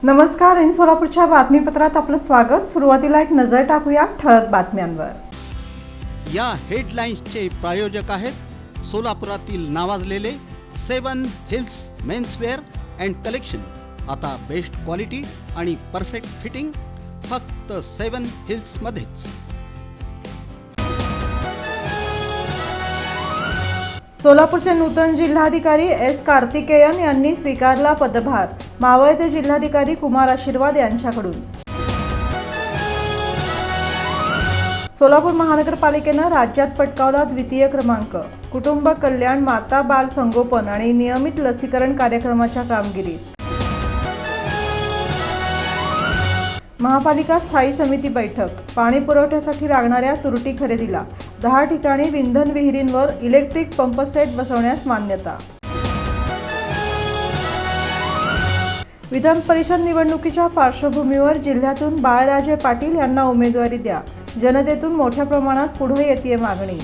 नमस्कार. इन सोलापूरच्या बातमीपत्रात आपलं स्वागत. सुरुवातीला एक नजर टाकूया ठळक बातम्यांवर. या हेडलाईन्सचे प्रायोजक आहेत सोलापुरातील नावाजलेले 7 हिल्स मेन्सवेअर अँड कलेक्शन. आता बेस्ट क्वालिटी आणि परफेक्ट फिटिंग फक्त 7 हिल्स मध्येच. सोलापूरचे नूतन जिल्हाधिकारी एस कार्तिकेयन यांनी स्वीकारला पदभार. मावळते जिल्हाधिकारी कुमार आशीर्वाद यांच्याकडून. सोलापूर महानगरपालिकेनं राज्यात पटकावला द्वितीय क्रमांक. कुटुंब कल्याण, माता बाल संगोपन आणि नियमित लसीकरण कार्यक्रमाच्या कामगिरीत. महापालिका स्थायी समिती बैठक. पाणी पुरवठ्यासाठी लागणाऱ्या तुरटी खरेदीला 10 ठिकाणी विंधन विहिरींवर इलेक्ट्रिक पंप सेट बसवण्यास मान्यता. विधान परिषद निवडणुकीच्या पार्श्वभूमीवर जिल्ह्यातून बाळराजे पाटील यांना उमेदवारी द्या. जनतेतून मोठ्या प्रमाणात पुढे येतेय मागणी.